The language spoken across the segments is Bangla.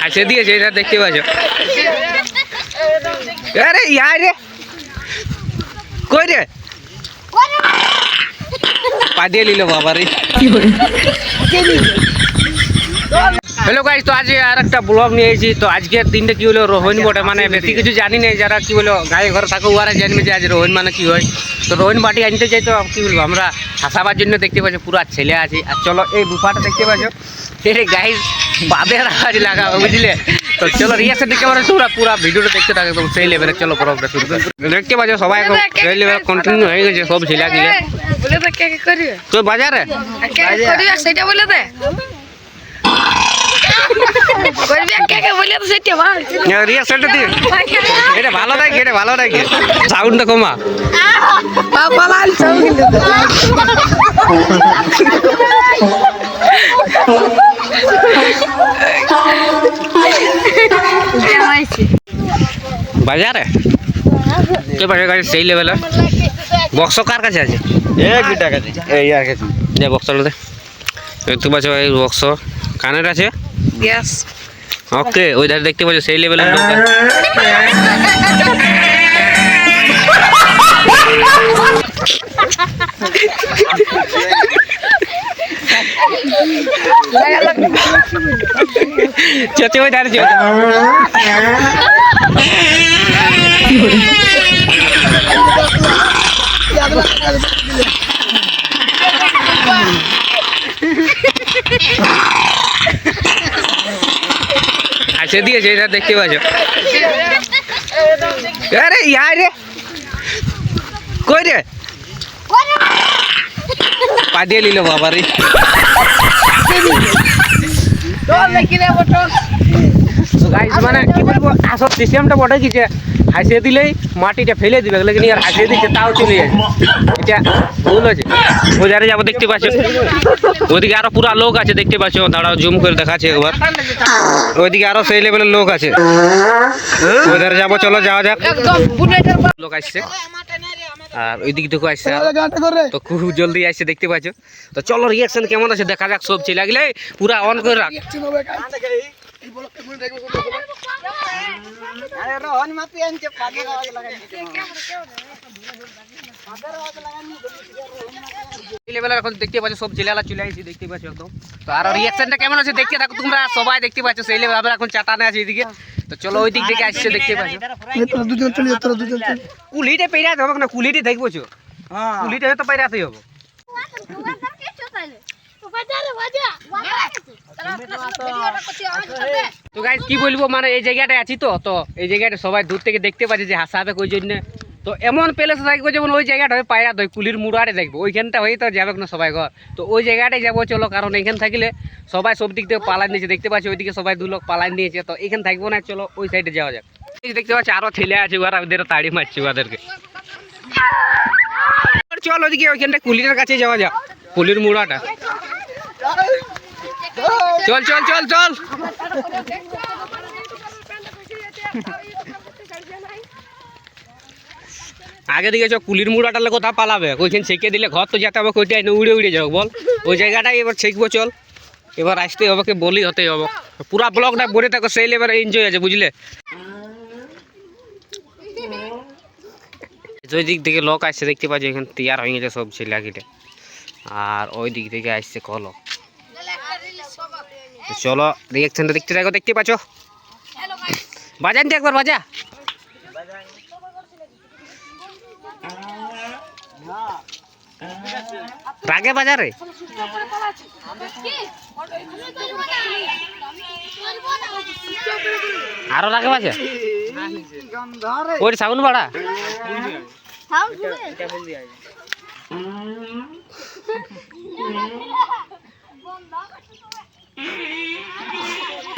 হাসে দিয়েছে এটা দেখতে পাচ্ছ। আরে ইয়ার রে কই রে পা দিয়ে নিল বাবা রে। হ্যালো গাইস, তো আজ আর একটা ব্লগ নিয়ে এসেছি। তো আজকের দিনটা কি হলো রোহিণ বটে, মানে বেশি কিছু জানি না, যারা কি বলো গায়ে ঘরে থাকো ওরা জানবে যে আজ রোহিণ মানে কি হয়। তো রোহিণ বাটি আনতে চাই, তো কি বলবো আমরা হাসাবার জন্য দেখতে পাচ্ছি পুরা ছেলে আছে। আর চলো এই বুফাটা দেখতে পাচ্ছ, এই গাইস বাদের আওয়াজ লাগাবো বুঝলে। তো চলো রিয়াকশন দেখতে পাচ্ছ, তোমরা পুরা ভিডিওটা দেখতে থাকো একদম সেই লেভেলে। চলো ব্লগটা শুরু করি। দেখতে পাচ্ছ সবাই এখন সেই লেভেল কন্টিনিউ হয়ে গেছে সব ছেলে গিলে। বলে তো কে করবে তো বাজারে কে করবে সেটা বলে দে। করবে কে কে বলে তো সেটা ভাই রিয়াকশনটা দি। এটা ভালো লাগে, এটা ভালো লাগে। সাউন্ডটা কমা। বাবা লাল চাও কিন্তু বাজারে কে বাজারে গাড়ি সেই লেভেলের বক্স কার কাছে আছে? একটা কাছে এই আর কাছে যে বক্সটা দে। দেখতে পাচ্ছ এই বক্স কানের আছে। ইয়েস ওকে, ওই ধারে দেখতে পাচ্ছ সেই লেভেলের লোক আছে। চতে ওই ধারে চল। হাসে দিয়েছে এটা দেখতে পাচ্ছ। আরে ইয়ার রে কই রে পা দিয়ে নিল বাবা রে। মানে কি বলবো আসল সিস্টেমটা বটে কি যে হাসিয়ে দিলেই মাটিটা ফেলে দিবে, লেকিন আর হাসিয়ে দিচ্ছে তাও চলে যায়। এটা ভুল আছে। বাজারে যাবো দেখতে পাচ্ছ, ওইদিকে আরো পুরা লোক আছে দেখতে পাচ্ছ। দাঁড়াও জুম করে দেখাচ্ছে একবার। ওইদিকে আরো সেই লেভেলের লোক আছে। ওইধারে যাবো, চলো যাওয়া যাক। লোক আসছে আর ওই দিক থেকে আসছে, তো খুব জলদি আসছে দেখতে পাচ্ছ। তো চলো রিয়াকশন কেমন আছে দেখা যাক। সব ছেলে লাগলে পুরা অন করে রাখ। এখন দেখতে পাচ্ছ সব ছেলেরা চলে আসছে দেখতে পাচ্ছ একদম। তো আর রিয়াকশনটা কেমন আছে দেখতে থাকো তোমরা সবাই দেখতে পাচ্ছ। সেই লেভেল আমরা এখন চাটানে আছে এইদিকে। তো চলো ওই দিক থেকে আসছে দেখতে পাচ্ছ। কুলিটা পেরাতে হবে না, কুলিটি দেখবো চো, কুলিটা হয়তো পেরাতেই হবে। তো গাইস কি বলবো, মানে এই জায়গাটায় আছি তো এই জায়গাটা সবাই দূর থেকে দেখতে পাচ্ছে যে হাসাবে ওই জন্য। তো এমন প্লেস থাকবে যেমন ওই জায়গাটা হয় পায়রা দই কুলির মুড়ারে দেখবো, ওইখানটা হয়ে তো যাবে না সবাই ঘর। তো ওই জায়গাটায় যাবো চলো, কারণ এখানে থাকলে সবাই সব দিক থেকে পালান নিয়েছে দেখতে পাচ্ছি। ওইদিকে সবাই দু লোক পালান নিয়েছে, তো এখানে থাকবো না, চলো ওই সাইডে যাওয়া যাক। দেখতে পাচ্ছি আরো ছেলে আছে, ওরা ওদের তাড়ি মারছে ওদেরকে। চল ওইদিকে ওইখানটা কুলির কাছে যাওয়া যাক, কুলির মুড়াটা। চল চল চল চল। আগে দিকে চ কুলির মুড়াটালে কোথা পালাবে, ওইখানে ছেঁকে দিলে ঘর তো যেতে হবে, ওইটাই উড়ে উড়ে যাও বল। ওই জায়গাটাই এবার ছেঁকবো চল। এবার আসতে হবে, কে বলি হতেই হবে। পুরা ব্লগটা বলে থাকো, সেই লেভেল এনজয় আছে বুঝলে। ওই দিক থেকে লোক আসছে দেখতে পাচ্ছি, এখানে তৈয়ার হয়ে গেছে সব ছেলে গিলে। আর ওই দিক থেকে আসছে কলো। চলো রিয়াকশনটা দেখতে থাকো দেখতে পাচ্ছ। বাজান তো একবার বাজা। রাগে বাজারে আরো রাগে বাজে ওই সাউন্ড বাড়া।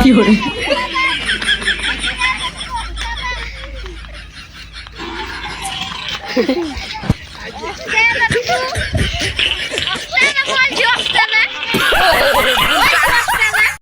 কি